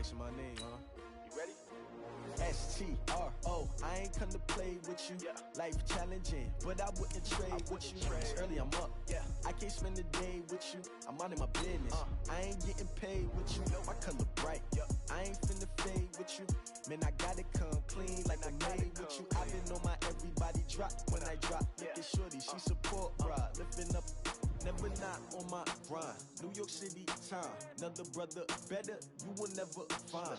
asking my name, huh? You ready? StAwesome4's. I ain't come to play with you. Yeah. Life challenging, but I wouldn't trade with you. It's early, I'm up. Yeah. I can't spend the day with you. I'm minding my business. I ain't getting paid with you. My color bright. I ain't finna fade with you. Man, I gotta come clean like I made with you. I've been on my everybody drop when I drop. Look at shorty, she support, bruh. Lifting up. Never not on my grind. New York City time. Another brother better, you will never find.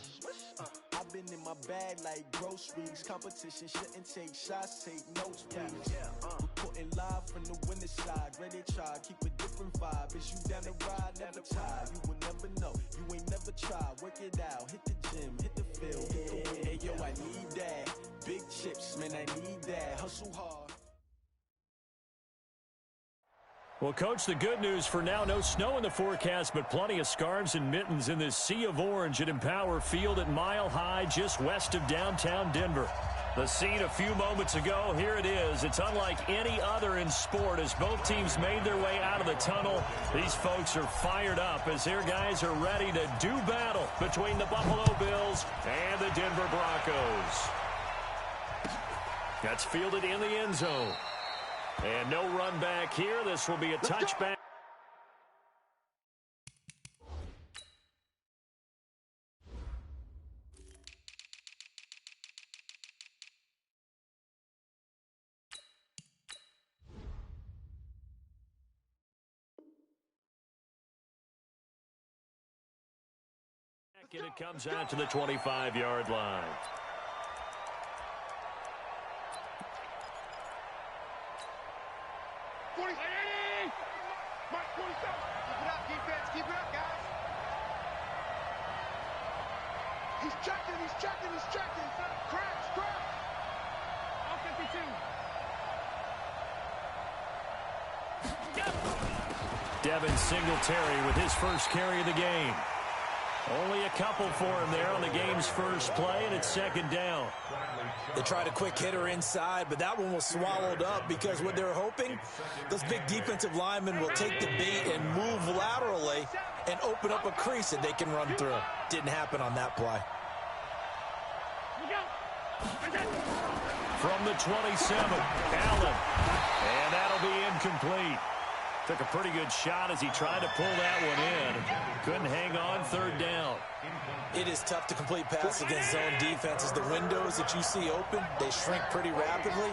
I've been in my bag like groceries. Competition shouldn't take shots, take notes, please. Reporting live from the winning side. Ready to try, keep a different vibe. Is you down the ride, never tired. You will never know, you ain't never tried. Work it out, hit the gym, hit the field, hit the win. Hey yo, I need that. Big chips, man, I need that. Hustle hard. Well, Coach, the good news for now, no snow in the forecast, but plenty of scarves and mittens in this sea of orange at Empower Field at Mile High, just west of downtown Denver. The scene a few moments ago, here it is. It's unlike any other in sport as both teams made their way out of the tunnel. These folks are fired up as their guys are ready to do battle between the Buffalo Bills and the Denver Broncos. That's fielded in the end zone. And no run back here. This will be a touchback. And it comes out to the 25-yard line. Keep it up, guys. He's checking. Crash. All 52. Devin Singletary with his first carry of the game. Only a couple for him there on the game's first play, and it's second down. They tried a quick hitter inside, but that one was swallowed up because what they're hoping, those big defensive linemen will take the bait and move laterally and open up a crease that they can run through. Didn't happen on that play. From the 27, Allen. And that'll be incomplete. Took a pretty good shot as he tried to pull that one in. Couldn't hang on, third down. It is tough to complete passes against zone defenses. The windows that you see open, they shrink pretty rapidly.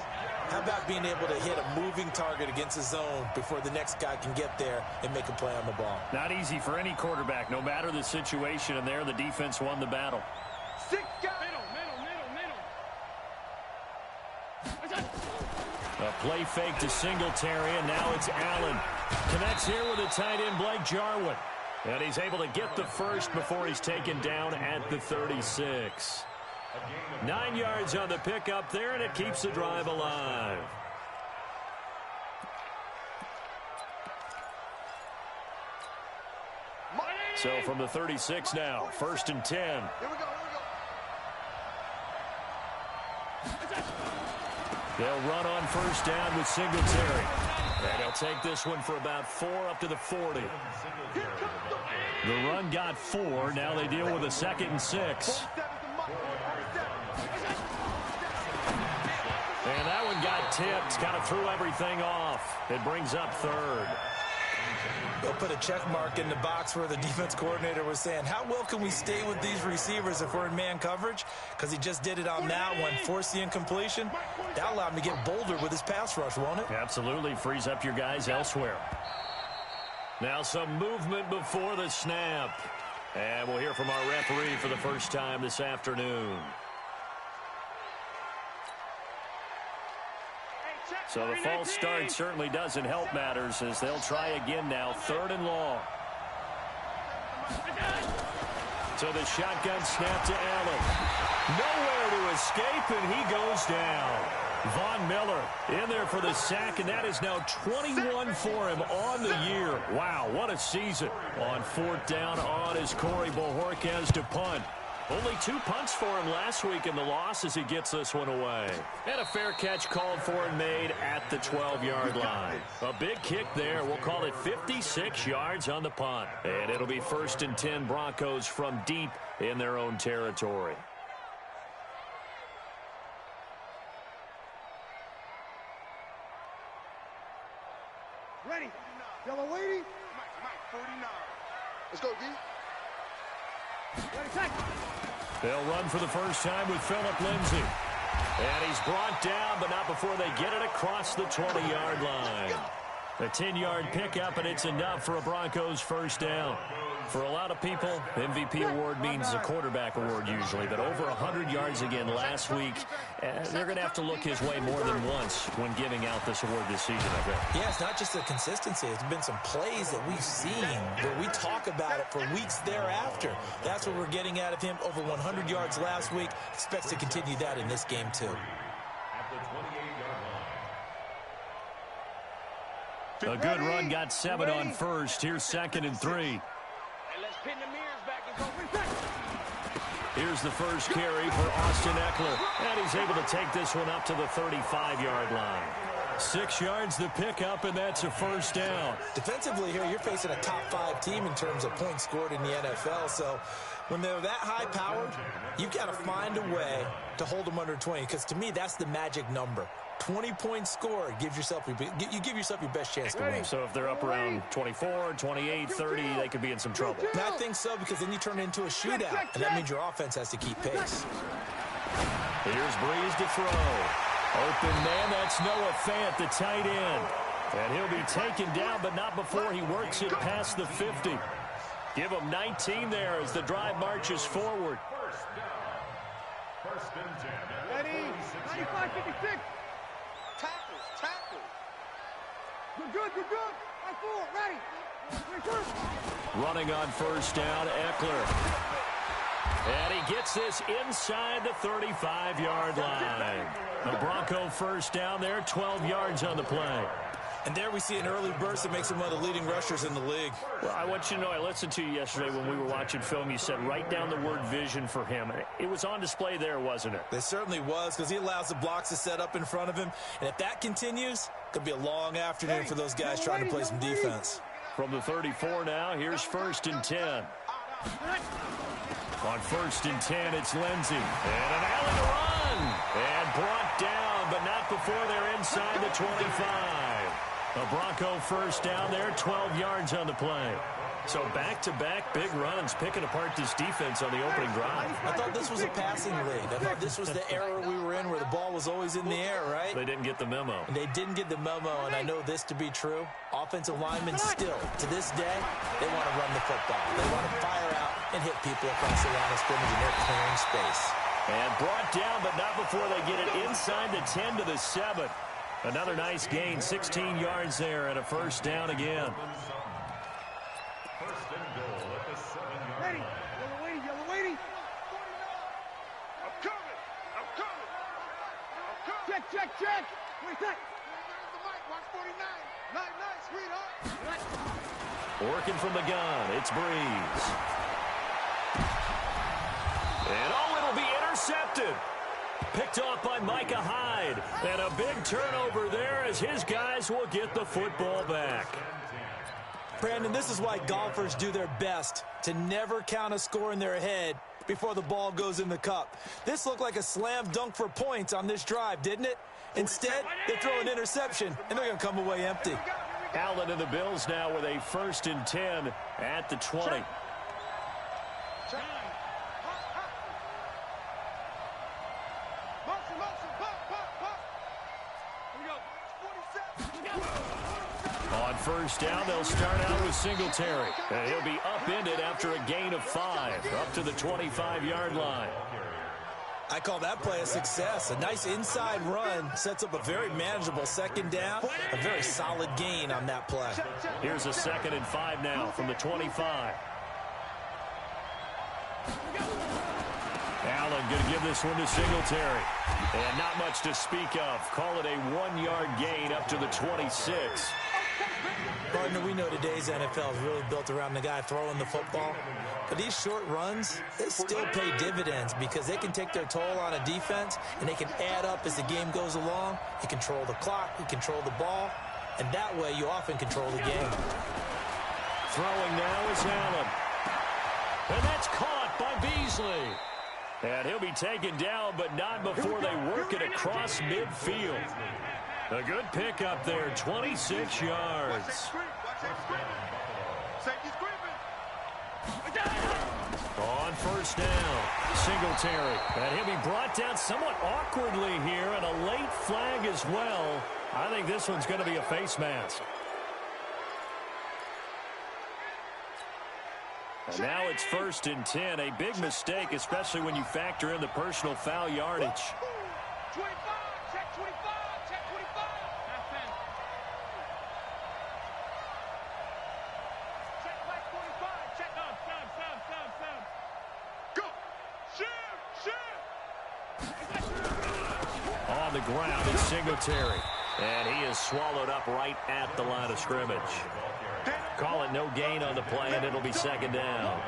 How about being able to hit a moving target against a zone before the next guy can get there and make a play on the ball? Not easy for any quarterback, no matter the situation. And there, the defense won the battle. A play fake to Singletary, and now it's Allen. Connects here with a tight end, Blake Jarwin. And he's able to get the first before he's taken down at the 36. 9 yards on the pickup there, and it keeps the drive alive. So from the 36 now, 1st and 10. Here we go. They'll run on first down with Singletary. And he'll take this one for about 4 up to the 40. The run got 4. Now they deal with a 2nd and 6. And that one got tipped. Kind of threw everything off. It brings up 3rd. They'll put a check mark in the box where the defense coordinator was saying, how well can we stay with these receivers if we're in man coverage? Because he just did it on that one, forced the incompletion. That allowed him to get bolder with his pass rush, won't it? Absolutely. Frees up your guys elsewhere. Now some movement before the snap. And we'll hear from our referee for the first time this afternoon. So the false start certainly doesn't help matters as they'll try again now. 3rd and long. So the shotgun snap to Allen. Nowhere to escape, and he goes down. Von Miller in there for the sack, and that is now 21 for him on the year. Wow, what a season. On 4th down on is Corey Bojorquez to punt. Only 2 punts for him last week in the loss as he gets this one away. And a fair catch called for and made at the 12-yard line. A big kick there. We'll call it 56 yards on the punt. And it'll be 1st and 10 Broncos from deep in their own territory. Ready. Yellow lady. Mike, 49. Let's go, D. Ready, take. They'll run for the first time with Phillip Lindsay. And he's brought down, but not before they get it across the 20-yard line. A 10-yard pickup, and it's enough for a Broncos first down. For a lot of people, MVP award means a quarterback award usually, but over 100 yards again last week, they're going to have to look his way more than once when giving out this award this season, I think. Yeah, it's not just the consistency. It's been some plays that we've seen where we talk about it for weeks thereafter. That's what we're getting out of him. Over 100 yards last week. Expects to continue that in this game, too. A good run got 7 on first. Here's 2nd and 3. Here's the first carry for Austin Eckler. And he's able to take this one up to the 35-yard line. 6 yards the pickup, and that's a first down. Defensively here, you're facing a top-5 team in terms of points scored in the NFL. So when they're that high-powered, you've got to find a way to hold them under 20. Because to me, that's the magic number. 20 points scored, you give yourself your best chance to win. So if they're up around 24, 28, 30, they could be in some trouble. I think so, because then you turn it into a shootout, and that means your offense has to keep pace. Here's Breeze to throw. Open man, that's Noah Fant, the tight end. And he'll be taken down, but not before he works it past the 50. Give him 19 there as the drive marches forward. First and 10. Ready. 95, 56. Tackle. Good. 4, ready. Running on first down, Eckler. And he gets this inside the 35-yard line. A Bronco first down there, 12 yards on the play. And there we see an early burst that makes him one of the leading rushers in the league. Well, I want you to know, I listened to you yesterday when we were watching film. You said write down the word vision for him. It was on display there, wasn't it? It certainly was, because he allows the blocks to set up in front of him. And if that continues, it could be a long afternoon for those guys trying to play some defense. From the 34 now, here's 1st and 10. On 1st and 10, it's Lindsay. And an alley to run. And brought down, but not before they're inside the 25. A Bronco first down there, 12 yards on the play. So back-to-back big runs, picking apart this defense on the opening drive. I thought this was a passing league. I thought this was the era we were in where the ball was always in the air, right? They didn't get the memo. And they didn't get the memo, and I know this to be true. Offensive linemen still, to this day, they want to run the football. They want to fire out and hit people across the line of scrimmage, and they're clearing space. And brought down, but not before they get it inside the 10 to the 7. Another nice gain, 16 yards there, and a first down again. First and goal at the 7-yard line. Yellow lady. I'm coming. Check. Wait, that. The mic, watch 49. Nice, sweetheart. Working from the gun, it's Breeze. And it'll be intercepted. Picked off by Micah Hyde. And a big turnover there as his guys will get the football back. Brandon, this is why golfers do their best to never count a score in their head before the ball goes in the cup. This looked like a slam dunk for points on this drive, didn't it? Instead, they throw an interception, and they're going to come away empty. Allen and the Bills now with a 1st and 10 at the 20. On first down, they'll start out with Singletary. And he'll be upended after a gain of 5, up to the 25-yard line. I call that play a success. A nice inside run sets up a very manageable 2nd down. A very solid gain on that play. Here's a 2nd and 5 now from the 25. Allen going to give this one to Singletary. And not much to speak of. Call it a 1-yard gain up to the 26. Partner, we know today's NFL is really built around the guy throwing the football. But these short runs, they still pay dividends because they can take their toll on a defense and they can add up as the game goes along. You control the clock, you control the ball, and that way you often control the game. Throwing now is Allen. And that's caught by Beasley. And he'll be taken down, but not before they work it across midfield. A good pickup there, 26 yards. On first down, Singletary. And he'll be brought down somewhat awkwardly here, and a late flag as well. I think this one's going to be a face mask. And now it's 1st and 10. A big mistake, especially when you factor in the personal foul yardage. 25, check 25, check 25. Check like 45, check up, foul. Go, shoot. On the ground is Singletary. And he is swallowed up right at the line of scrimmage. Call it no gain on the play, and it'll be 2nd down.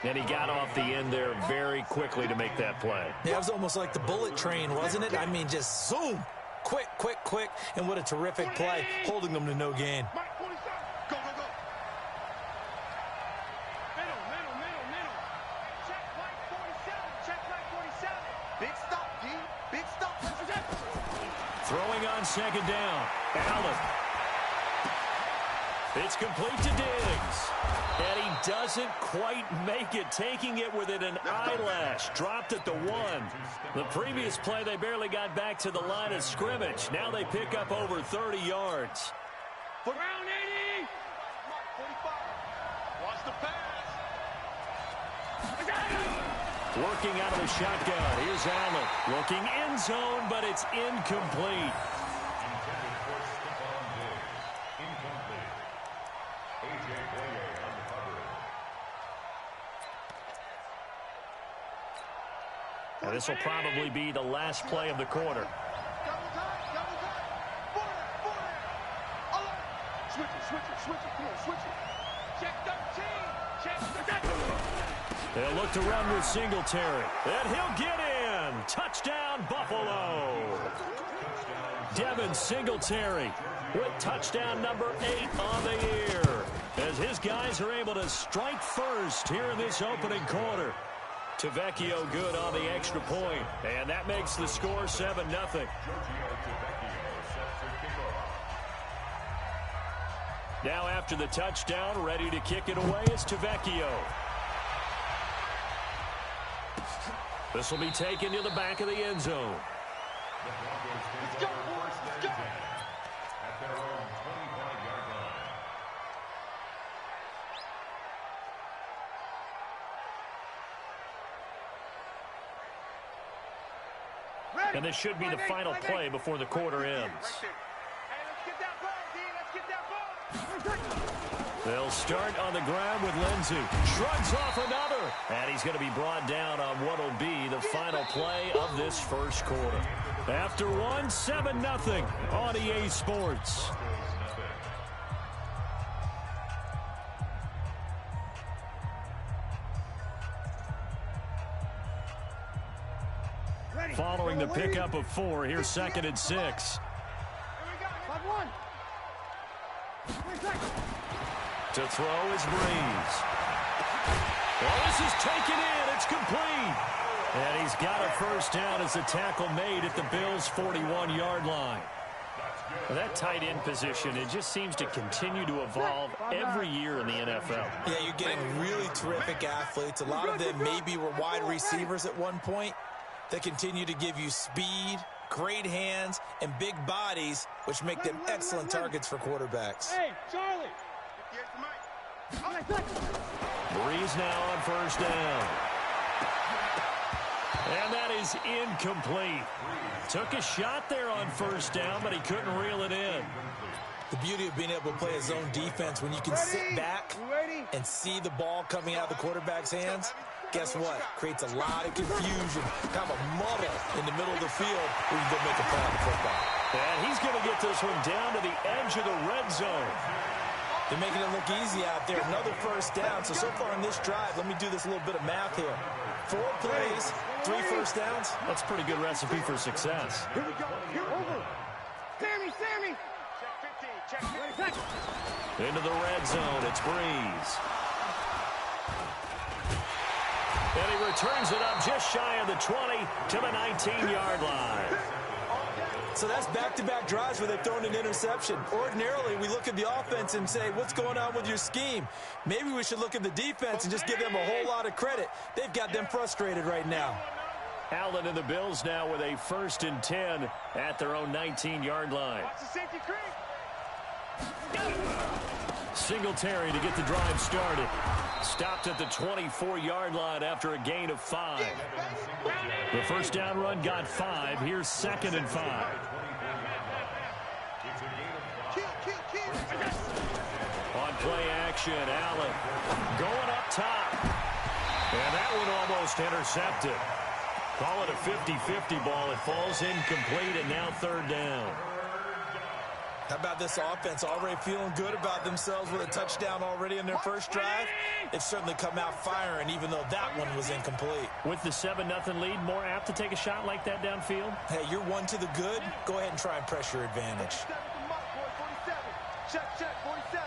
And he got off the end there very quickly to make that play. Yeah, it was almost like the bullet train, wasn't it? I mean, just zoom. Quick. And what a terrific play, holding them to no gain. Go. Middle. Check like 47. Big stop, D. Big stop. Throwing on 2nd down. Allen. It's complete to Diggs. And he doesn't quite make it, taking it within an eyelash. Dropped at the 1. The previous play, they barely got back to the line of scrimmage. Now they pick up over 30 yards. Round 80. 45. Watch the pass. Working out of the shotgun. Here's Allen. Looking end zone, but it's incomplete. And this will probably be the last play of the quarter. Switch it. Check 13. They'll look to run with Singletary. And he'll get in. Touchdown, Buffalo. Devin Singletary with touchdown number 8 on the year, as his guys are able to strike first here in this opening quarter. Tavecchio good on the extra point, and that makes the score 7-0. Now after the touchdown, ready to kick it away is Tavecchio. This will be taken to the back of the end zone. Let's go, boys. Let's go. At their own 25-yard line. And this should be the final play before the quarter ends. Hey, let's get that ball, D. Let's get that ball. They'll start on the ground with Lindsey. Shrugs off another. And he's going to be brought down on what will be the final play of this first quarter. After 7-0 on EA Sports. Following the pickup of 4, here's 2nd and 6. Here we go. 5-1. To throw is Breeze. Well, this is taken in. It's complete. And he's got a first down as the tackle made at the Bills' 41-yard line. Well, that tight end position, it just seems to continue to evolve every year in the NFL. Yeah, you're getting really terrific athletes. A lot of them maybe were wide receivers at one point. They continue to give you speed, great hands, and big bodies, which make them excellent targets for quarterbacks. Hey, Charlie. Breeze now on first down. And that is incomplete. Took a shot there on first down, but he couldn't reel it in. The beauty of being able to play a zone defense when you can sit back and see the ball coming out of the quarterback's hands, guess what? Creates a lot of confusion, kind of a muddle in the middle of the field where you go make a play on the football. And he's going to get this one down to the edge of the red zone. They're making it look easy out there. Another first down. So far in this drive, let me do this little bit of math here. 4 plays, 3 first downs. That's a pretty good recipe for success. Here we go. Here, over. Sammy. Check 15. Check. Into the red zone. It's Breeze. And he returns it up just shy of the 20 to the 19-yard line. So that's back-to-back drives where they've thrown an interception. Ordinarily, we look at the offense and say, what's going on with your scheme? Maybe we should look at the defense and just give them a whole lot of credit. They've got them frustrated right now. Allen and the Bills now with a 1st and 10 at their own 19-yard line. Watch the safety creep. Singletary to get the drive started. Stopped at the 24-yard line after a gain of 5. The first down run got 5. Here's 2nd and 5. On play action, Allen going up top. And that one almost intercepted. Call it a 50-50 ball. It falls incomplete, and now 3rd down. How about this offense already feeling good about themselves with a touchdown already in their first drive? They've certainly come out firing, even though that one was incomplete. With the 7-0 lead, more apt to take a shot like that downfield? Hey, you're 1 to the good. Go ahead and try and press your advantage. Check, 47.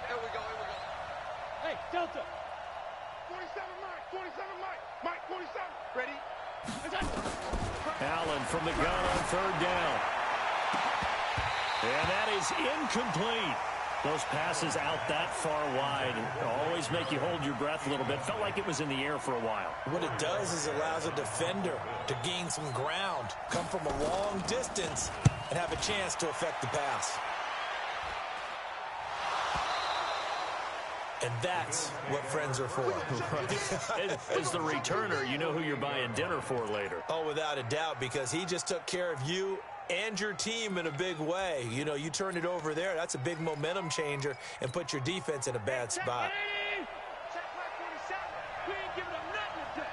Here we go. Hey, Delta. 47 Mike, 47. Ready? Allen from the gun on 3rd down. And that is incomplete. Those passes out that far wide always make you hold your breath a little bit. Felt like it was in the air for a while. What it does is it allows a defender to gain some ground, come from a long distance, and have a chance to affect the pass. And that's what friends are for. As the returner, you know who you're buying dinner for later. Oh, without a doubt, because he just took care of you and your team in a big way. You know, you turn it over there, that's a big momentum changer, and put your defense in a bad spot. Check 47. We ain't giving them nothing today.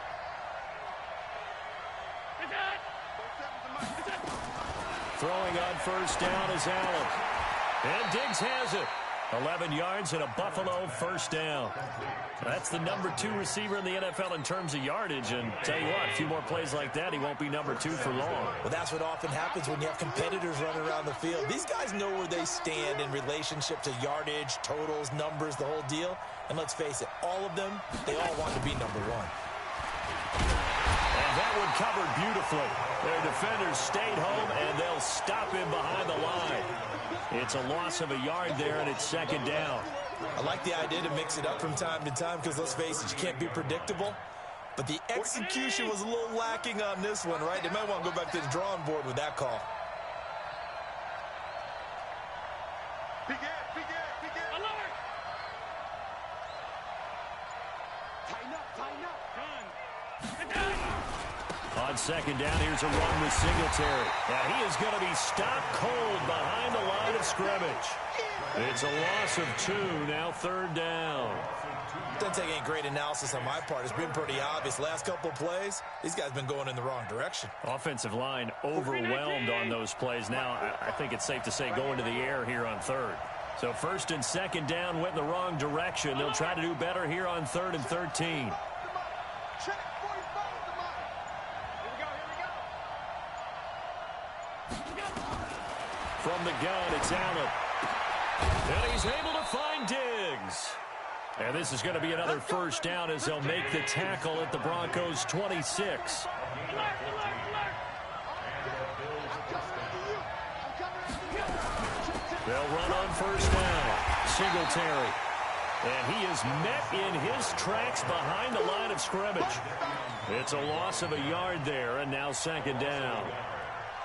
Throwing on 1st down is Allen. And Diggs has it. 11 yards and a Buffalo 1st down. That's the number 2 receiver in the NFL in terms of yardage. And tell you what, a few more plays like that, he won't be number 2 for long. Well, that's what often happens when you have competitors running around the field. These guys know where they stand in relationship to yardage, totals, numbers, the whole deal. And let's face it, all of them, they all want to be number 1. And that one covered beautifully. Their defenders stayed home, and they'll stop him behind the line. It's a loss of a yard there, and it's 2nd down. I like the idea to mix it up from time to time because, let's face it, you can't be predictable. But the execution was a little lacking on this one, right? They might want to go back to the drawing board with that call. Begin. Alert. Tighten up. On 2nd down, here's a run with Singletary. Now he is going to be stopped cold behind the line of scrimmage. It's a loss of 2, now 3rd down. Doesn't take any great analysis on my part. It's been pretty obvious. Last couple of plays, these guys have been going in the wrong direction. Offensive line overwhelmed on those plays. Now, I think it's safe to say going to the air here on 3rd. So 1st and 2nd down went in the wrong direction. They'll try to do better here on 3rd and 13. Check 45 From the gun, it's Allen. And he's able to find Diggs. And this is going to be another 1st down as they'll make the tackle at the Broncos' 26. They'll run on 1st down. Singletary. And he is met in his tracks behind the line of scrimmage. It's a loss of a yard there, and now 2nd down.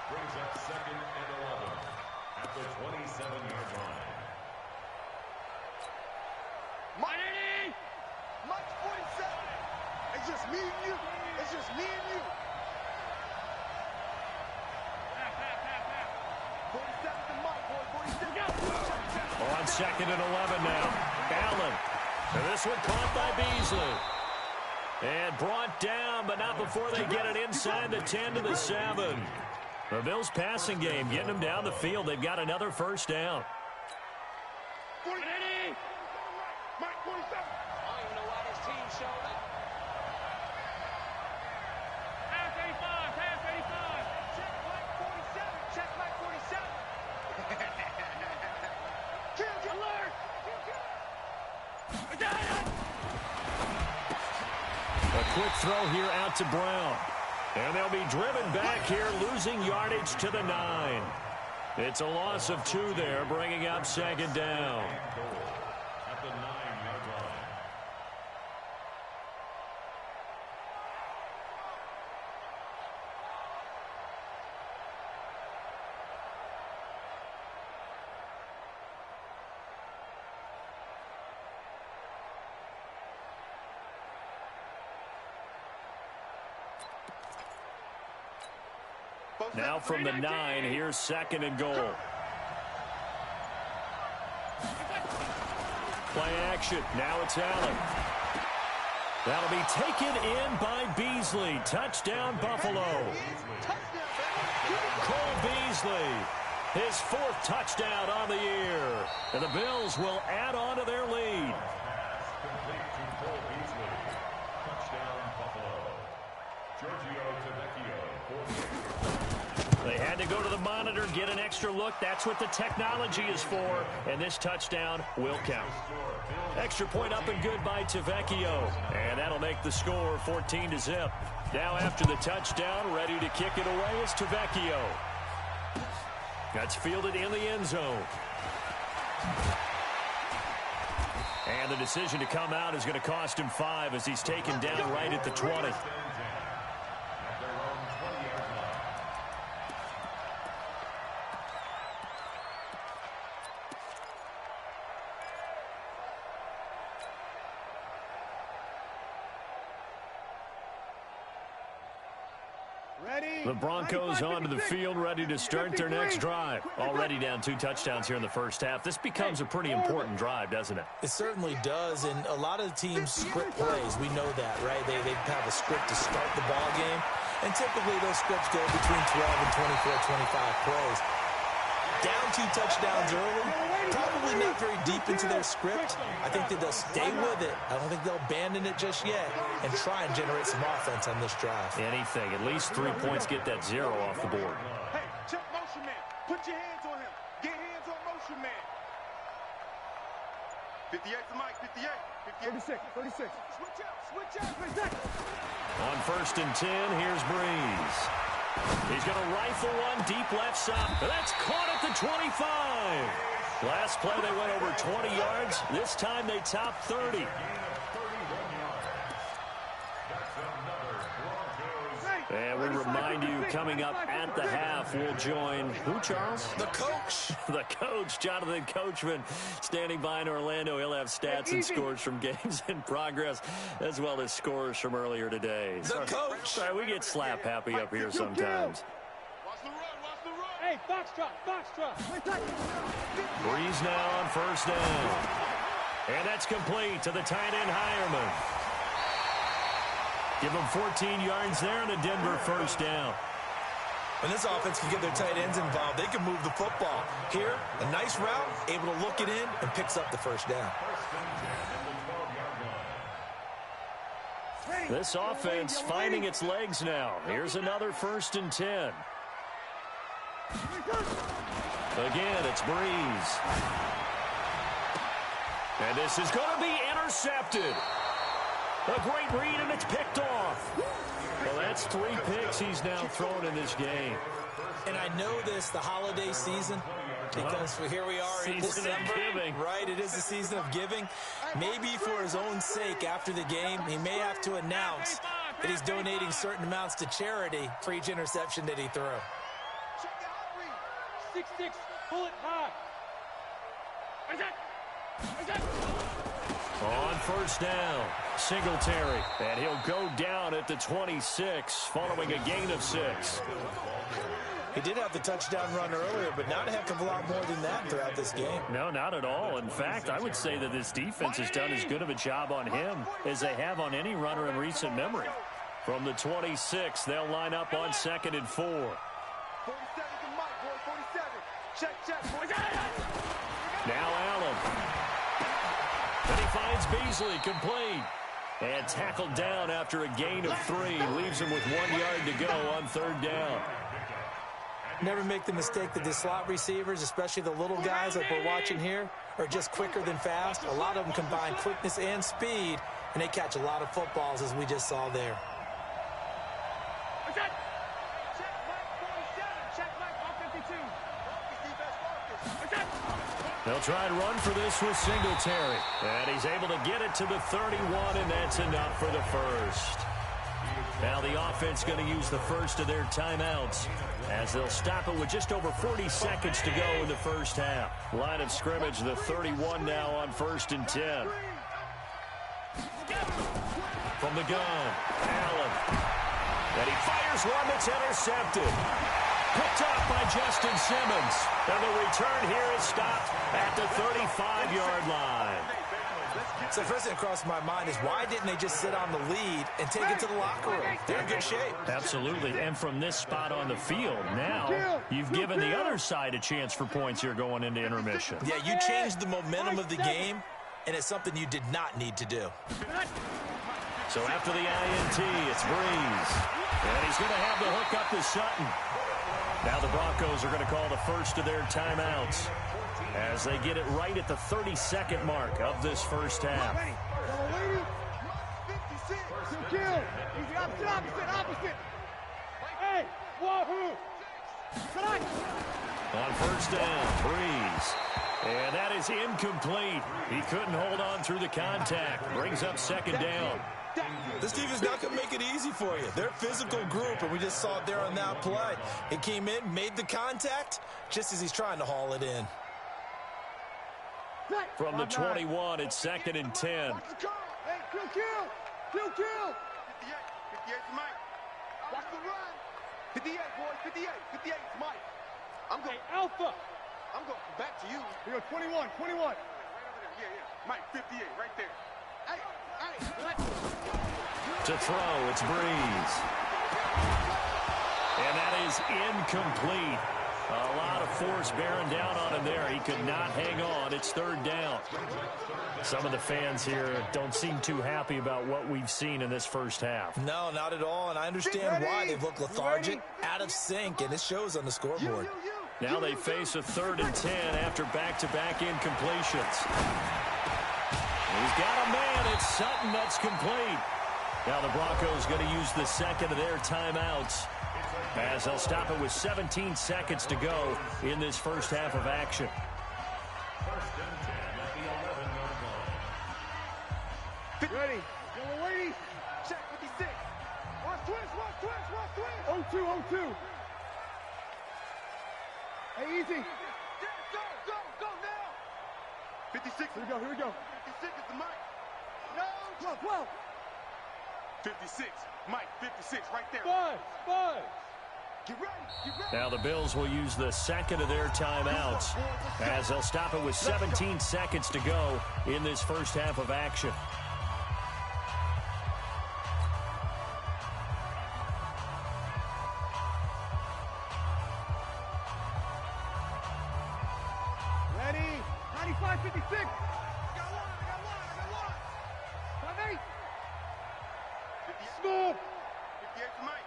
Brings up 2nd and 11 at the 27-yard line. Mike 47. It's just me and you. On 2nd and 11 now. Allen. And this one caught by Beasley. And brought down, but not before they get it inside the 10 to the 7. The Bills passing game, getting them down the field. They've got another first down. 40. Mike, 47. I don't even know why this team showed up. Pass 85, pass 85. Check Mike 47, check Mike 47. Kill, alert. A quick throw here out to Brown. And they'll be driven back here, losing yardage to the 9. It's a loss of 2 there, bringing up second down. At the 9-yard line. Now from the 9, here's second and goal. Play action. Now it's Allen. That'll be taken in by Beasley. Touchdown, Buffalo. Cole Beasley, his 4th touchdown on the year. And the Bills will add on to their lead. Complete to Cole Beasley. Touchdown, Buffalo. Giorgio Tavecchio. They had to go to the monitor, get an extra look. That's what the technology is for. And this touchdown will count. Extra point up and good by Tavecchio. And that'll make the score 14-0. Now after the touchdown, ready to kick it away is Tavecchio. That's fielded in the end zone. And the decision to come out is going to cost him 5 as he's taken down right at the 20. The Broncos onto the field, ready to start their next drive. Already down 2 touchdowns here in the first half. This becomes a pretty important drive, doesn't it? It certainly does, and a lot of the teams script plays. We know that, right? They have a script to start the ball game, and typically those scripts go between 12 and 24, 25 plays. Down 2 touchdowns early, probably not very deep into their script. I think that they'll stay with it. I don't think they'll abandon it just yet and try and generate some offense on this drive. Anything. At least 3 points, get that 0 off the board. Hey, check motion man. Put your hands on him. Get hands on motion man. 58 to Mike, 58. 36. Switch out, 36. On first and 10, here's Breeze. He's going to rifle one deep left side. That's caught at the 25. Last play, they went over 20 yards. This time, they topped 30. And we remind you, coming up at the half, we'll join who, Charles? The coach. The coach, Jonathan Coachman, standing by in Orlando. He'll have stats and scores from games in progress, as well as scores from earlier today. The coach. Sorry, we get slap happy up here sometimes. Watch the run. Hey, Foxtrot. Breeze now on first down. And that's complete to the tight end, Hireman. Give them 14 yards there and a Denver first down. When this offense can get their tight ends involved, they can move the football. Here, a nice route, able to look it in, and picks up the first down. This offense finding its legs now. Here's another first and 10. Again, it's Breeze. And this is going to be intercepted. A great read, and it's picked off. Well, that's 3 picks he's now thrown in this game. And I know this, the holiday season, because here we are in December, right? It is the season of giving. Maybe for his own sake after the game, he may have to announce that he's donating certain amounts to charity for each interception that he threw. 6'6", pull it high. On first down, Singletary, and he'll go down at the 26, following a gain of 6. He did have the touchdown run earlier, but not a heck of a lot more than that throughout this game. No, not at all. In fact, I would say that this defense has done as good of a job on him as they have on any runner in recent memory. From the 26, they'll line up on 2nd and 4. 47 to Mike, boy, 47. Check, boy. Now Allen. And he finds Beasley, complete. And tackled down after a gain of 3. Leaves him with 1 yard to go on 3rd down. Never make the mistake that the slot receivers, especially the little guys like we're watching here, are just quicker than fast. A lot of them combine quickness and speed, and they catch a lot of footballs, as we just saw there. Check, Mike, 47. Check, Mike, 52. They'll try and run for this with Singletary. And he's able to get it to the 31, and that's enough for the first. Now the offense going to use the first of their timeouts as they'll stop it with just over 40 seconds to go in the first half. Line of scrimmage, the 31 now on 1st and 10. From the gun, Allen. And he fires one that's intercepted. Picked off by Justin Simmons. And the return here is stopped at the 35-yard line. So the first thing that crossed my mind is why didn't they just sit on the lead and take it to the locker room? They're in good shape. Absolutely. And from this spot on the field, now you've given the other side a chance for points here going into intermission. Yeah, you changed the momentum of the game, and it's something you did not need to do. So after the INT, it's Breeze. And he's going to have the hook up to Sutton. Now the Broncos are going to call the first of their timeouts as they get it right at the 32nd mark of this first half. Hey, wahoo! On 1st down, Breeze. And that is incomplete. He couldn't hold on through the contact. Brings up 2nd down. This team is not going to make it easy for you. They're a physical group, and we just saw it there on that play. It came in, made the contact, just as he's trying to haul it in. From the 21, it's 2nd and 10. Hey, kill! 58 to Mike. Watch the run. 58, boys, 58 to Mike. I'm going. Hey, Alpha. I'm going back to you. Here, 21. Right over there. Yeah. Mike, 58, right there. Hey. To throw, it's Breeze. And that is incomplete. A lot of force bearing down on him there. He could not hang on. It's 3rd down. Some of the fans here don't seem too happy about what we've seen in this first half. No, not at all, and I understand why. They've looked lethargic, out of sync, and it shows on the scoreboard. Now they face a 3rd and 10 after back-to-back incompletions. He's got a man. It's Sutton that's complete. Now the Broncos going to use the 2nd of their timeouts as they'll stop it with 17 seconds to go in this first half of action. 1st and 10 at the 11-yard line. Ready. Yellow lady. Check 56. Watch twist. 0-2. Hey, easy. Go now. 56. Here we go. 56 is the Mike. No. 12. 56. Mike, 56 right there. Buzz. Get ready. Now the Bills will use the 2nd of their timeouts as they'll stop it with 17 seconds to go in this first half of action. Ready. 95, 56. I got one. 58. Small. 58 to Mike.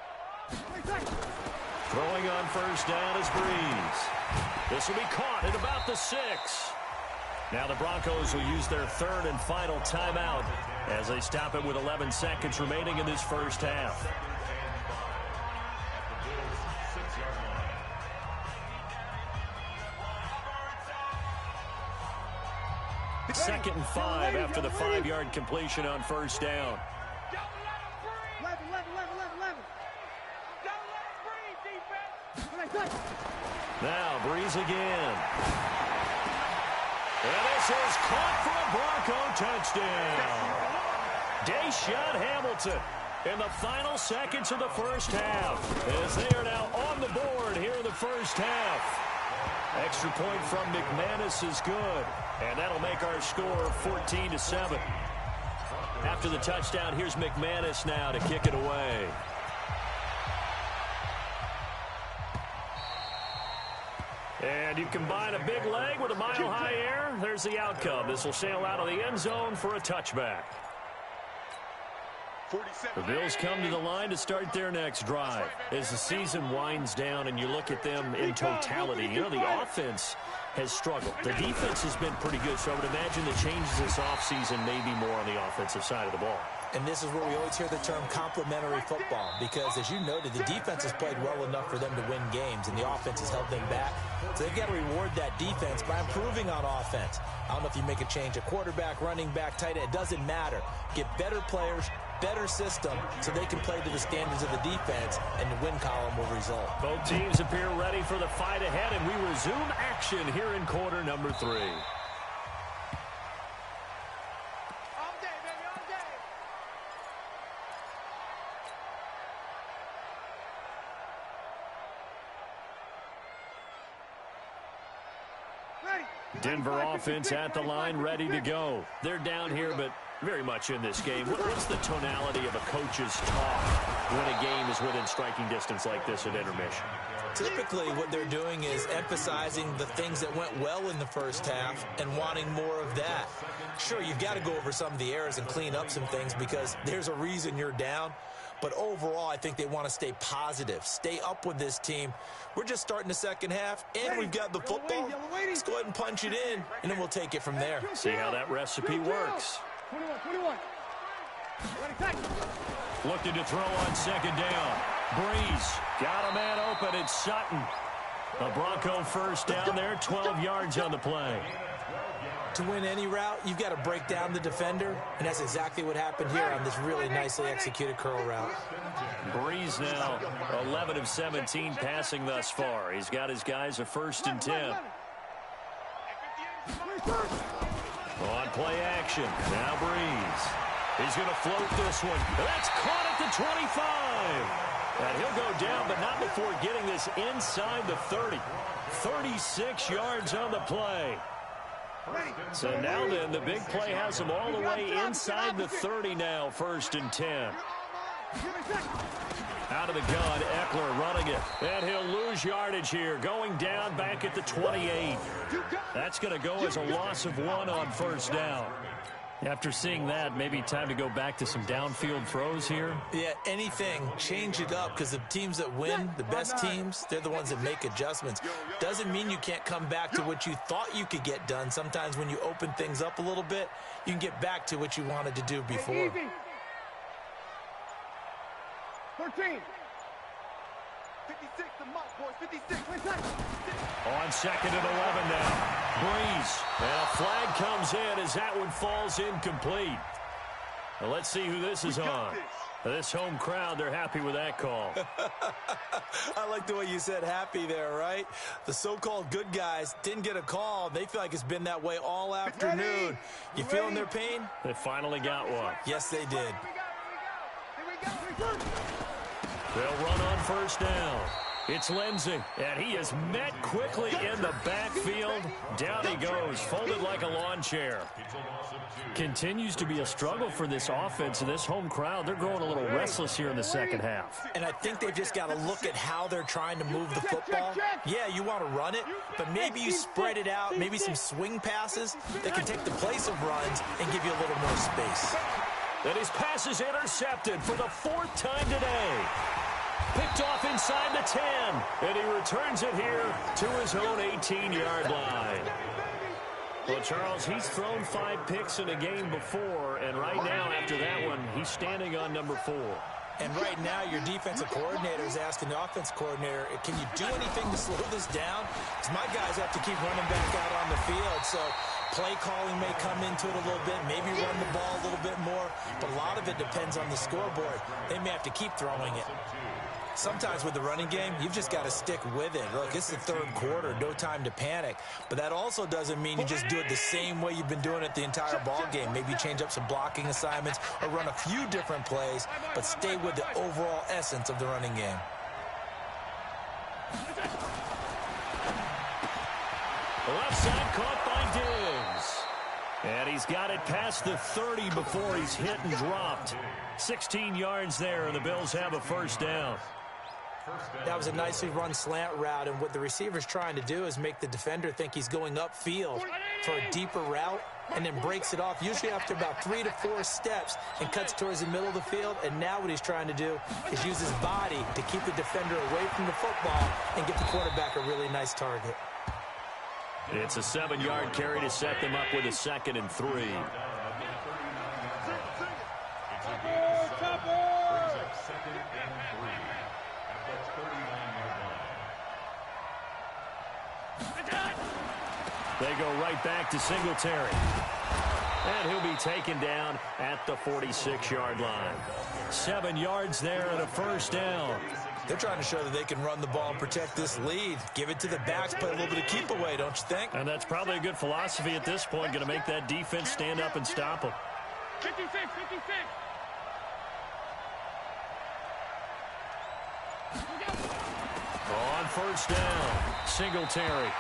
Throwing on 1st down is Breeze. This will be caught at about the 6. Now the Broncos will use their 3rd and final timeout as they stop it with 11 seconds remaining in this first half. 2nd and 5 after the 5-yard completion on 1st down. 11. Now Breeze again. And this is caught for a Bronco touchdown. Deshaun Hamilton in the final seconds of the first half as they are now on the board here in the first half. Extra point from McManus is good, and that'll make our score 14-7. After the touchdown, here's McManus now to kick it away. And you combine a big leg with a mile-high air, there's the outcome. This will sail out of the end zone for a touchback. The Bills come to the line to start their next drive. As the season winds down and you look at them in totality, you know, the offense has struggled. The defense has been pretty good, so I would imagine the changes this offseason may be more on the offensive side of the ball. And this is where we always hear the term complementary football, because, as you noted, the defense has played well enough for them to win games, and the offense has held them back. So they've got to reward that defense by improving on offense. I don't know if you make a change, a quarterback, running back, tight end, it doesn't matter. Get better players, better system, so they can play to the standards of the defense, and the win column will result. Both teams appear ready for the fight ahead, and we resume action here in quarter number 3. Denver offense at the line, ready to go. They're down here, but very much in this game. What's the tonality of a coach's talk when a game is within striking distance like this at intermission? Typically, what they're doing is emphasizing the things that went well in the first half and wanting more of that. Sure, you've got to go over some of the errors and clean up some things because there's a reason you're down. But overall, I think they want to stay positive, stay up with this team. We're just starting the second half, and we've got the football. Let's go ahead and punch it in, and then we'll take it from there. See how that recipe works. 21. Looking to throw on second down. Breeze got a man open. It's Sutton. A Bronco first down there, 12 yards on the play. To win any route, you've got to break down the defender, and that's exactly what happened here on this really nicely executed curl route. Breeze now 11 of 17 passing thus far. He's got his guys a 1st and 10. On play action. Now Breeze. He's going to float this one. That's caught at the 25. And he'll go down, but not before getting this inside the 30. 36 yards on the play. So now then, the big play has him all the way inside the 30 now, 1st and 10. Out of the gun, Eckler running it. And he'll lose yardage here, going down back at the 28. That's going to go as a loss of 1 on 1st down. After seeing that, maybe time to go back to some downfield throws here. Yeah, anything. Change it up, because the teams that win, the best teams, they're the ones that make adjustments. Doesn't mean you can't come back to what you thought you could get done. Sometimes when you open things up a little bit, you can get back to what you wanted to do before. 13. 56, the mark, boys. 56. On 2nd and 11 now. Breeze. And a flag comes in as that one falls incomplete. Now let's see who this is on. This home crowd, they're happy with that call. I like the way you said happy there, right? The so-called good guys didn't get a call. They feel like it's been that way all afternoon. You feeling their pain? They finally got one. Yes, they did. They'll run on 1st down. It's Lindsey, and he is met quickly in the backfield. Down he goes, folded like a lawn chair. Continues to be a struggle for this offense and this home crowd. They're growing a little restless here in the second half. And I think they've just got to look at how they're trying to move the football. Yeah, you want to run it, but maybe you spread it out, maybe some swing passes that can take the place of runs and give you a little more space. And his pass is intercepted for the 4th time today. Picked off inside the 10, and he returns it here to his own 18-yard line. Well, Charles, he's thrown 5 picks in a game before, and right now, after that one, he's standing on number 4. And right now, your defensive coordinator is asking the offense coordinator, can you do anything to slow this down? Because my guys have to keep running back out on the field, so play calling may come into it a little bit, maybe run the ball a little bit more, but a lot of it depends on the scoreboard. They may have to keep throwing it. Sometimes with the running game, you've just got to stick with it. Look, it's the 3rd quarter, no time to panic. But that also doesn't mean you just do it the same way you've been doing it the entire ball game. Maybe you change up some blocking assignments or run a few different plays, but stay with the overall essence of the running game. The left side caught by Diggs. And he's got it past the 30 before he's hit and dropped. 16 yards there, and the Bills have a 1st down. That was a nicely run slant route, and what the receiver's trying to do is make the defender think he's going upfield for a deeper route, and then breaks it off, usually after about 3 to 4 steps, and cuts towards the middle of the field. And now what he's trying to do is use his body to keep the defender away from the football and get the quarterback a really nice target. It's a 7-yard carry to set them up with a 2nd and 3. They go right back to Singletary. And he'll be taken down at the 46-yard line. 7 yards there and a 1st down. They're trying to show that they can run the ball and protect this lead. Give it to the backs, play a little bit of keep away, don't you think? And that's probably a good philosophy at this point, going to make that defense stand up and stop them. 56. On 1st down, Singletary.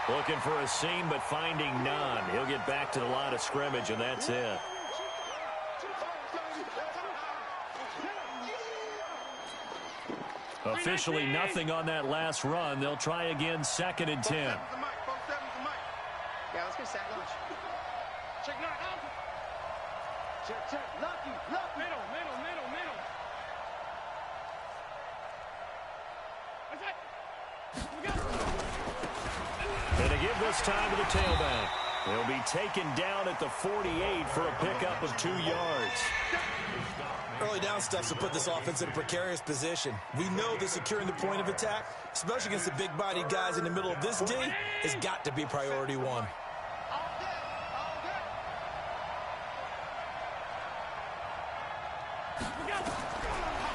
Looking for a seam, but finding none. He'll get back to the line of scrimmage, and that's it. Officially nothing on that last run. They'll try again, 2nd and 10. Yeah, let's get sack lunch. Check knock. Check. Lucky. Middle. That's it. And to give this time to the tailback. He'll be taken down at the 48 for a pickup of 2 yards. Early down stuff to put this offense in a precarious position. We know that securing the point of attack, especially against the big-bodied guys in the middle of this D, has got to be priority 1.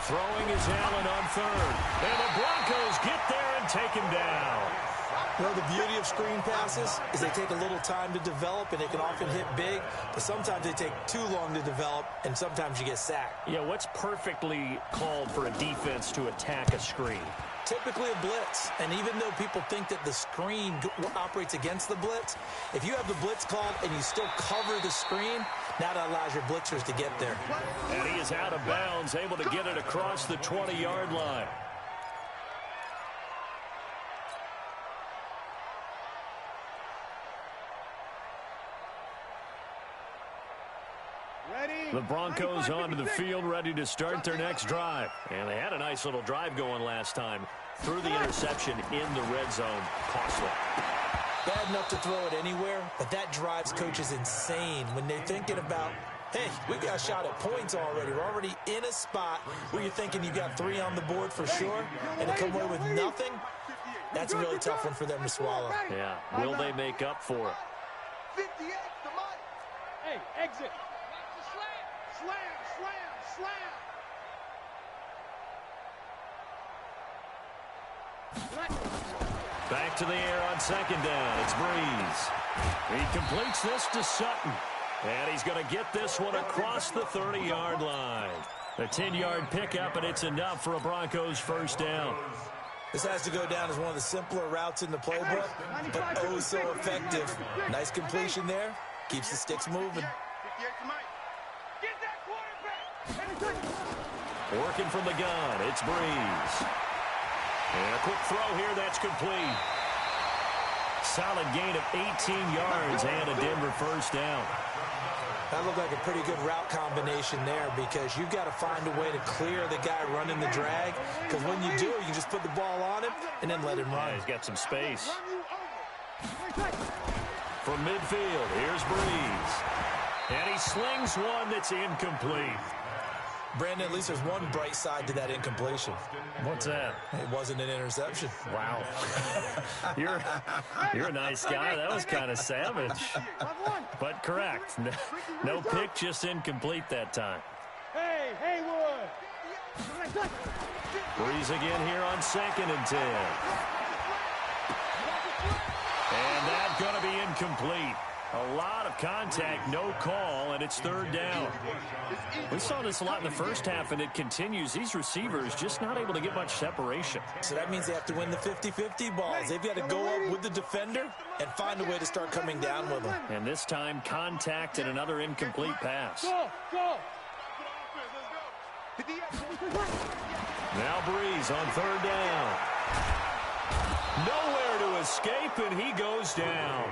Throwing is Allen on 3rd. And the Broncos get there and take him down. Well, the beauty of screen passes is they take a little time to develop, and they can often hit big, but sometimes they take too long to develop, and sometimes you get sacked. Yeah, what's perfectly called for a defense to attack a screen? Typically a blitz, and even though people think that the screen operates against the blitz, if you have the blitz called and you still cover the screen, now that allows your blitzers to get there. And he is out of bounds, able to get it across the 20-yard line. The Broncos onto the field, ready to start their next drive. And they had a nice little drive going last time. Threw the interception in the red zone. Costly. Bad enough to throw it anywhere, but that drives coaches insane when they're thinking about, hey, we've got a shot at points already. We're already in a spot where you're thinking you got 3 on the board for sure, and to come away with nothing, that's a really tough one for them to swallow. Yeah, will they make up for it? 58 to Mike. Hey, exit. Slam. Back to the air on 2nd down. It's Breeze. He completes this to Sutton. And he's going to get this one across the 30-yard line. A 10-yard pickup, and it's enough for a Broncos 1st down. This has to go down as one of the simpler routes in the playbook, but oh so effective. Nice completion there. Keeps the sticks moving. Working from the gun, it's Breeze. And a quick throw here, that's complete. Solid gain of 18 yards and a Denver 1st down. That looked like a pretty good route combination there, because you've got to find a way to clear the guy running the drag, because when you do, you can just put the ball on him and then let him run. Yeah, he's got some space. From midfield, here's Breeze. And he slings one that's incomplete. Brandon, at least there's one bright side to that incompletion. What's that? It wasn't an interception. Wow. You're a nice guy. That was kind of savage. But correct. No pick, just incomplete that time. Hey, Haywood. Breeze again here on 2nd and 10. And that's going to be incomplete. A lot of contact, no call, and it's 3rd down. We saw this a lot in the first half, and it continues. These receivers just not able to get much separation. So that means they have to win the 50-50 balls. They've got to go up with the defender and find a way to start coming down with them. And this time, contact and another incomplete pass. Go. Now Breeze on third down. Nowhere to escape, and he goes down.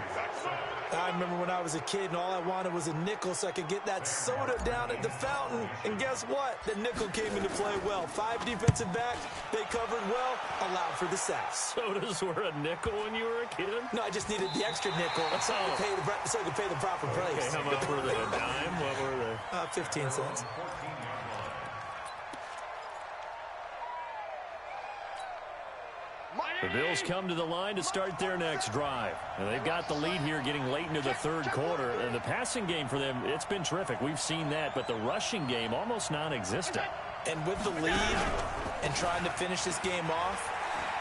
I remember when I was a kid and all I wanted was a nickel so I could get that soda down at the fountain. And guess what? The nickel came into play well. 5 defensive backs, they covered well, allowed for the sacks. Sodas were a nickel when you were a kid? No, I just needed the extra nickel so I could pay the proper price. Okay, how much were they? A dime? What were they? 15 cents. The Bills come to the line to start their next drive. And they've got the lead here getting late into the third quarter. And the passing game for them, it's been terrific. We've seen that. But the rushing game, almost non-existent. And with the lead and trying to finish this game off,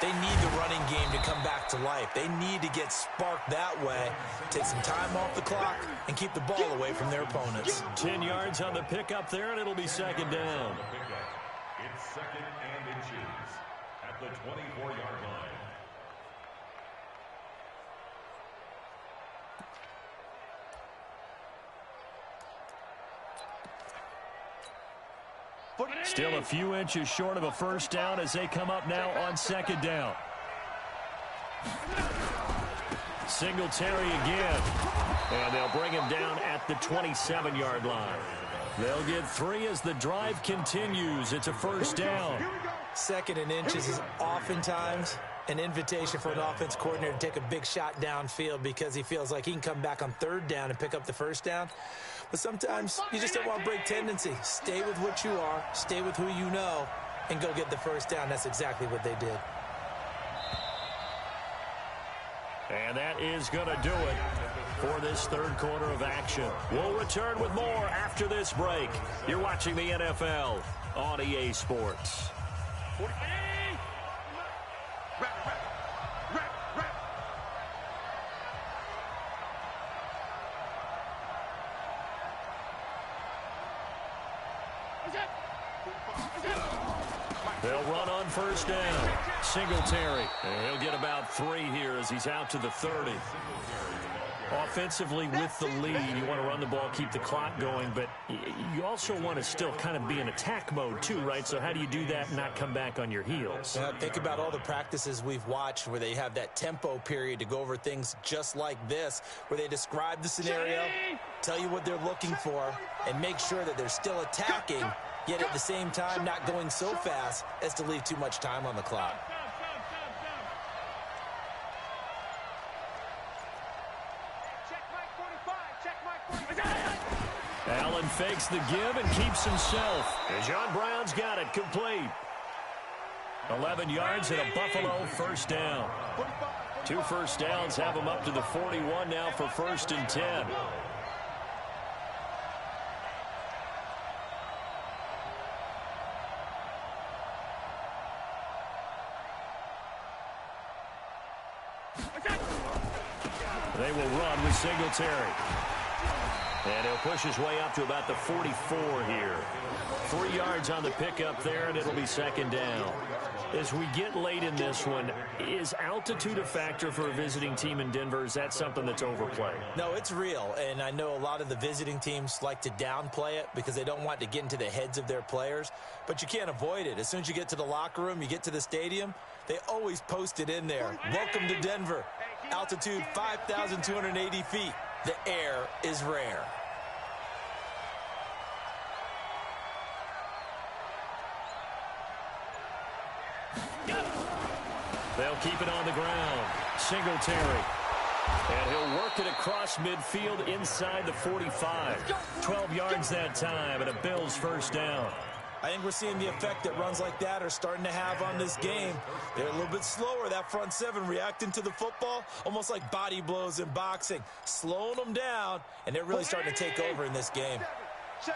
they need the running game to come back to life. They need to get sparked that way, take some time off the clock, and keep the ball away from their opponents. 10 yards on the pickup there, and it'll be second down. It's second and inches at the 24-yard line. Still a few inches short of a first down as they come up now on second down. Singletary again. And they'll bring him down at the 27-yard line. They'll get 3 as the drive continues. It's a first down. Second and inches is oftentimes an invitation for an offense coordinator to take a big shot downfield because he feels like he can come back on third down and pick up the first down. But sometimes you just don't want to break tendency. Stay with what you are, stay with who you know, and go get the first down. That's exactly what they did. And that is going to do it for this third quarter of action. We'll return with more after this break. You're watching the NFL on EA Sports. They'll run on first down. Singletary. And he'll get about 3 here as he's out to the 30. Offensively with the lead, you want to run the ball, keep the clock going, but you also want to still kind of be in attack mode too, right? So how do you do that and not come back on your heels? Think about all the practices we've watched where they have that tempo period to go over things just like this, where they describe the scenario, tell you what they're looking for, and make sure that they're still attacking, yet at the same time not going so fast as to leave too much time on the clock. Allen fakes the give and keeps himself. And John Brown's got it complete. 11 yards and a Buffalo first down. 2 first downs have him up to the 41 now for 1st and 10. They will run with Singletary. And he'll push his way up to about the 44 here. 3 yards on the pickup there, and it'll be second down. As we get late in this one, is altitude a factor for a visiting team in Denver? Is that something that's overplayed? No, it's real, and I know a lot of the visiting teams like to downplay it because they don't want to get into the heads of their players, but you can't avoid it. As soon as you get to the locker room, you get to the stadium, they always post it in there. Welcome to Denver. Altitude 5,280 feet. The air is rare. They'll keep it on the ground. Singletary. And he'll work it across midfield inside the 45. 12 yards that time and a Bills first down. I think we're seeing the effect that runs like that are starting to have on this game. They're a little bit slower, that front seven, reacting to the football, almost like body blows in boxing, slowing them down, and they're really starting to take over in this game.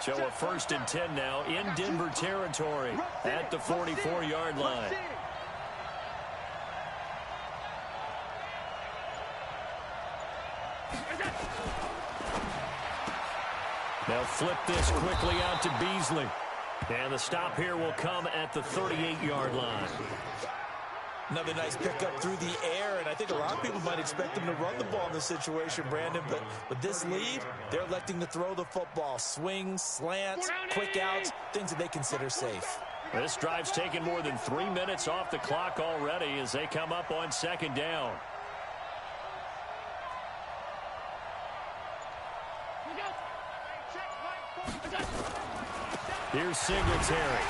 So a 1st and 10 now in Denver territory at the 44-yard line. They'll flip this quickly out to Beasley. And the stop here will come at the 38-yard line. Another nice pickup through the air, and I think a lot of people might expect them to run the ball in this situation, Brandon, but with this lead, they're electing to throw the football. Swings, slants, quick outs, things that they consider safe. This drive's taken more than 3 minutes off the clock already as they come up on second down. Here's Singletary.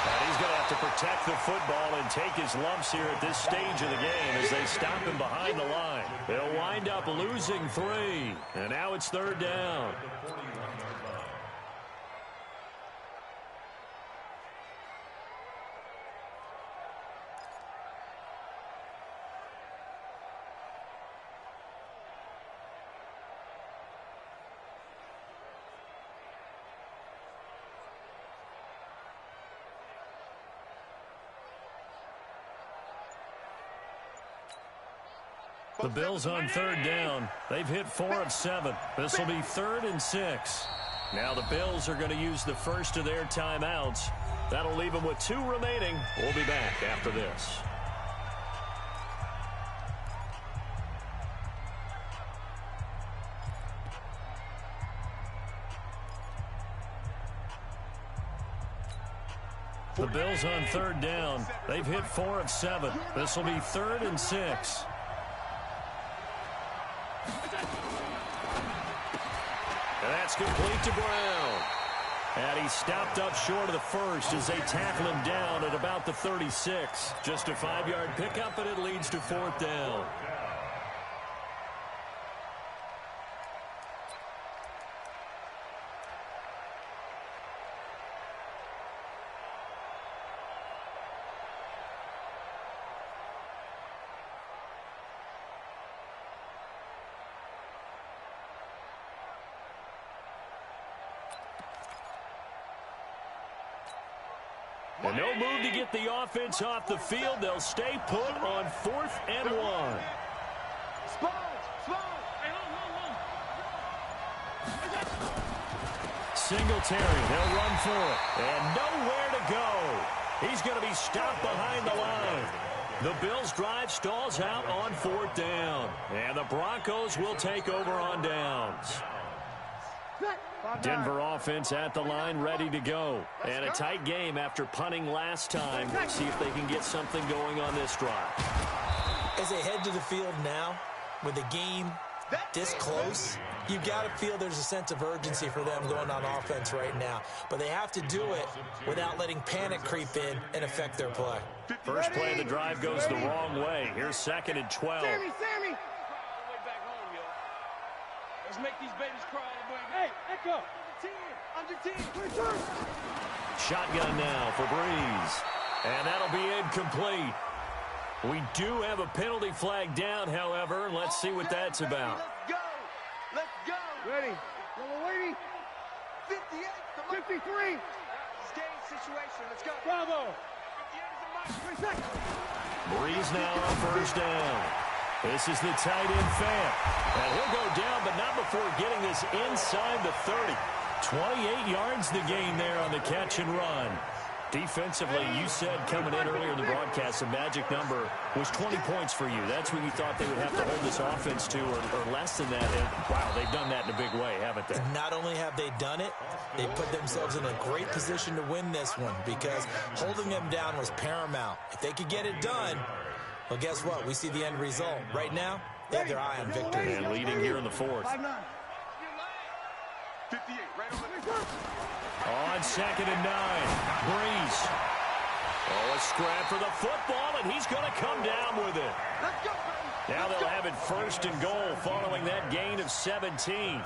And he's going to have to protect the football and take his lumps here at this stage of the game as they stop him behind the line. They'll wind up losing 3. And now it's third down. The Bills on third down. They've hit 4 of 7. This will be 3rd and 6. Now the Bills are going to use the first of their timeouts. That'll leave them with 2 remaining. We'll be back after this. The Bills on third down. They've hit 4 of 7. This will be 3rd and 6. And that's complete to Brown. And he stopped up short of the first as they tackle him down at about the 36. Just a 5-yard pickup, and it leads to 4th down. And no move to get the offense off the field. They'll stay put on 4th and 1. Singletary, they'll run for it. And nowhere to go. He's going to be stopped behind the line. The Bills' drive stalls out on 4th down. And the Broncos will take over on downs. Denver offense at the line, ready to go. And a tight game after punting last time. See if they can get something going on this drive. As they head to the field now, with the game this close, you've got to feel there's a sense of urgency for them going on offense right now. But they have to do it without letting panic creep in and affect their play. First play of the drive goes the wrong way. Here's 2nd and 12. Sammy! Let's make these babies cry. Hey, Echo! Under 10! Shotgun now for Breeze. And that'll be incomplete. We do have a penalty flag down, however. Let's see what that's about. Let's go! Ready. Yellow lady. 58. 53. Game situation. Let's go. Bravo. 58 is the mark. Breeze now on first down. This is the tight end Fant. And he'll go down, but not before getting this inside the 30. 28 yards the gain there on the catch and run. Defensively, you said coming in earlier in the broadcast, the magic number was 20 points for you. That's what you thought they would have to hold this offense to, or less than that. And, wow, they've done that in a big way, haven't they? Not only have they done it, they put themselves in a great position to win this one because holding them down was paramount. If they could get it done, well, guess what? We see the end result. Right now, they have their eye on victory. And leading here in the 4th. 58, right over there. On 2nd and 9, Breeze. Oh, a scrap for the football, and he's going to come down with it. Let's go, baby. Now they'll have it 1st and goal following that gain of 17.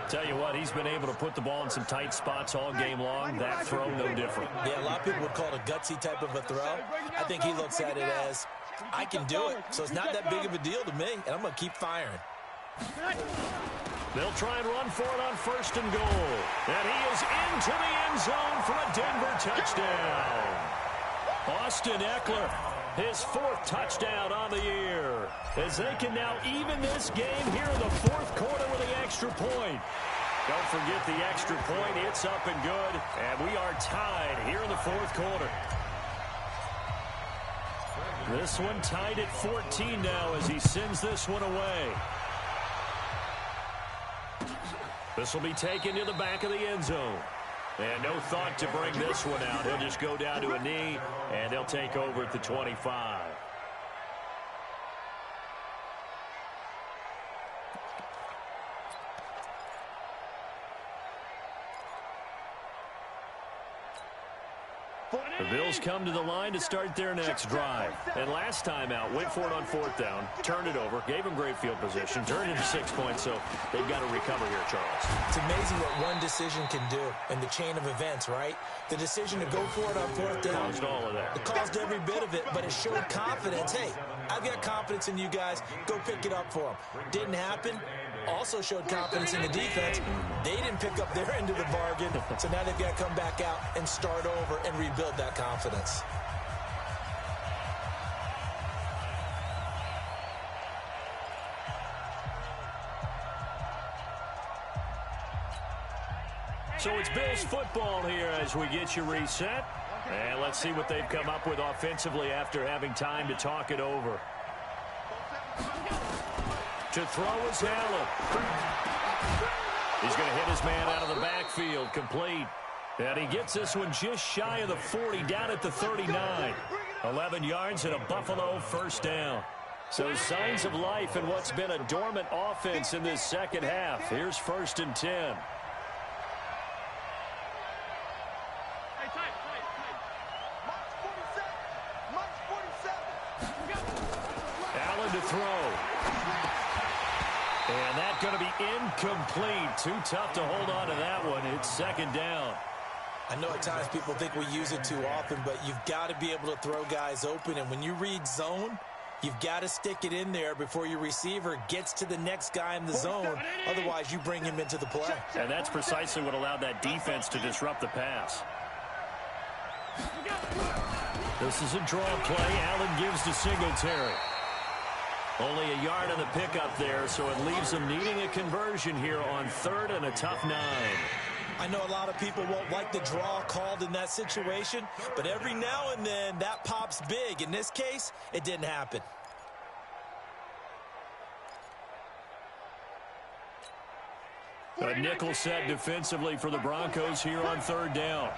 Tell you what, he's been able to put the ball in some tight spots all game long. That throw, no different. Yeah, a lot of people would call it a gutsy type of a throw. I think he looks at it as, I can do it, so it's not that big of a deal to me, and I'm going to keep firing. They'll try and run for it on 1st and goal. And he is into the end zone for a Denver touchdown. Austin Eckler, his 4th touchdown on the year. As they can now even this game here in the 4th quarter with the extra point. Don't forget the extra point. It's up and good. And we are tied here in the 4th quarter. This one tied at 14 now as he sends this one away. This will be taken to the back of the end zone. And no thought to bring this one out. He'll just go down to a knee, and they'll take over at the 25. The Bills come to the line to start their next drive. And last time out, went for it on 4th down, turned it over, gave them great field position, turned it into 6 points, so they've got to recover here, Charles. It's amazing what one decision can do in the chain of events, right? The decision to go for it on 4th down. Caused all of that. It caused every bit of it, but it showed confidence. Hey, I've got confidence in you guys. Go pick it up for them. Didn't happen. Also showed confidence in the defense. They didn't pick up their end of the bargain, so now they've got to come back out and start over and rebuild that confidence. So it's Bills football here as we get you reset. And let's see what they've come up with offensively after having time to talk it over. To throw is Allen. He's going to hit his man out of the backfield, complete. And he gets this one just shy of the 40, down at the 39. 11 yards and a Buffalo first down. So signs of life in what's been a dormant offense in this second half. Here's 1st and 10. Allen to throw. And that's going to be incomplete. Too tough to hold on to that one. It's 2nd down. I know at times people think we use it too often, but you've got to be able to throw guys open. And when you read zone, you've got to stick it in there before your receiver gets to the next guy in the zone. Otherwise, you bring him into the play. And that's precisely what allowed that defense to disrupt the pass. This is a draw play. Allen gives to Singletary. Only a yard on the pickup there, so it leaves them needing a conversion here on 3rd and a tough 9. I know a lot of people won't like the draw called in that situation, but every now and then that pops big. In this case, it didn't happen. A nickel set defensively for the Broncos here on 3rd down.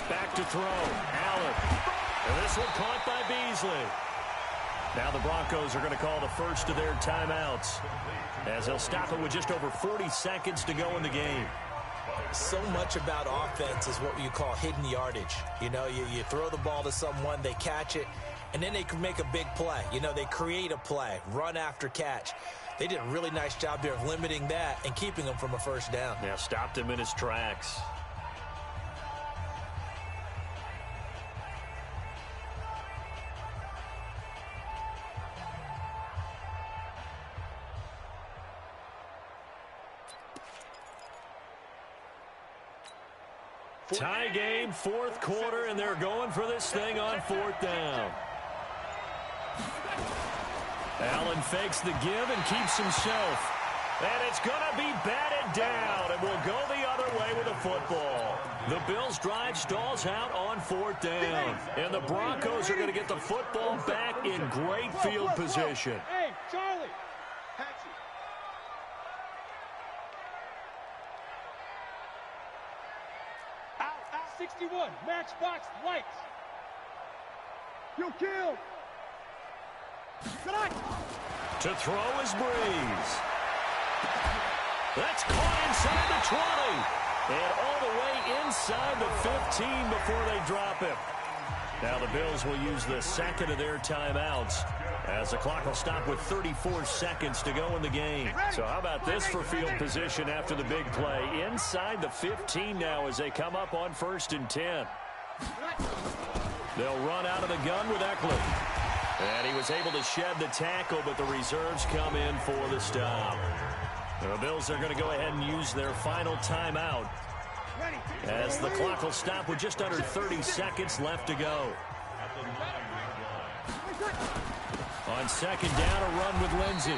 Back to throw. Allen. And this one caught by Beasley. Now the Broncos are going to call the first of their timeouts, as they'll stop it with just over 40 seconds to go in the game. So much about offense is what you call hidden yardage. You know, you throw the ball to someone, they catch it, and then they can make a big play. You know, they create a play, run after catch. They did a really nice job there of limiting that and keeping him from a first down. Yeah, stopped him in his tracks. Tie game, 4th quarter, and they're going for this thing on 4th down. Allen fakes the give and keeps himself. And it's going to be batted down, and will go the other way with the football. The Bills' drive stalls out on 4th down. And the Broncos are going to get the football back in great field position. Hey, Charlie. 61, matchbox lights. You kill. To throw is Breeze. That's caught inside the 20. And all the way inside the 15 before they drop him. Now the Bills will use the 2nd of their timeouts, as the clock will stop with 34 seconds to go in the game. So how about this for field position after the big play? Inside the 15 now as they come up on 1st and 10. They'll run out of the gun with Eckler. And he was able to shed the tackle, but the reserves come in for the stop. The Bills are going to go ahead and use their final timeout, as the clock will stop with just under 30 seconds left to go. On 2nd down, a run with Lindsey.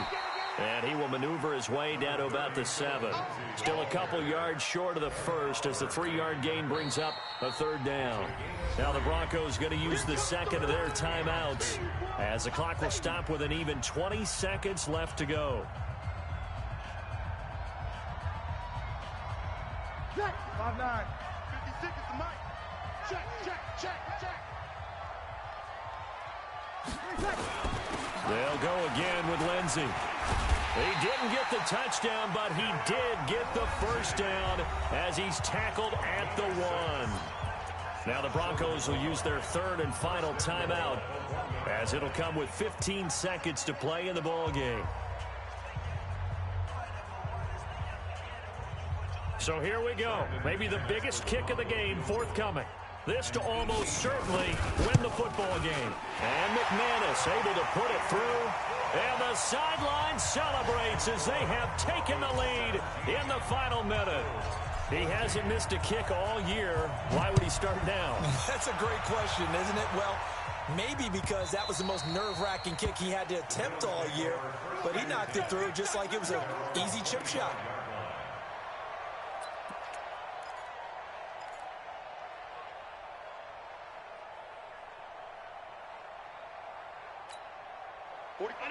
And he will maneuver his way down to about the 7. Still a couple yards short of the first as the 3-yard gain brings up a 3rd down. Now the Broncos going to use the second of their timeouts as the clock will stop with an even 20 seconds left to go. 5-9. 50 seconds to Mike. Check. They'll go again with Lindsey. He didn't get the touchdown, but he did get the first down as he's tackled at the 1. Now the Broncos will use their 3rd and final timeout as it'll come with 15 seconds to play in the ball game. So here we go. Maybe the biggest kick of the game forthcoming. This to almost certainly win the football game. And McManus able to put it through. And the sideline celebrates as they have taken the lead in the final minute. He hasn't missed a kick all year. Why would he start now? That's a great question, isn't it? Well, maybe because that was the most nerve-wracking kick he had to attempt all year. But he knocked it through just like it was an easy chip shot.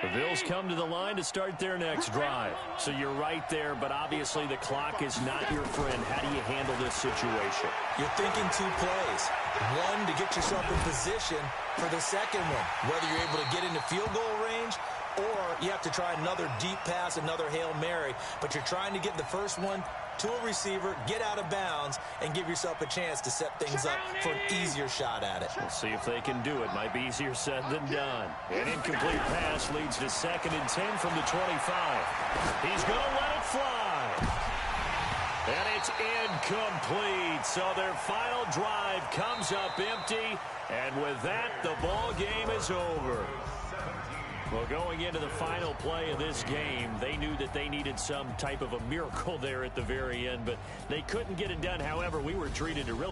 The Bills come to the line to start their next drive. So you're right there, but obviously the clock is not your friend. How do you handle this situation? You're thinking 2 plays. One, to get yourself in position for the second one, whether you're able to get into field goal range or you have to try another deep pass, another Hail Mary. But you're trying to get the first one to a receiver, get out of bounds, and give yourself a chance to set things up for an easier shot at it. We'll see if they can do it. Might be easier said than done. An incomplete pass leads to 2nd and 10 from the 25. He's going to let it fly. And it's incomplete. So their final drive comes up empty. And with that, the ball game is over. Well, going into the final play of this game, they knew that they needed some type of a miracle there at the very end, but they couldn't get it done. However, we were treated to really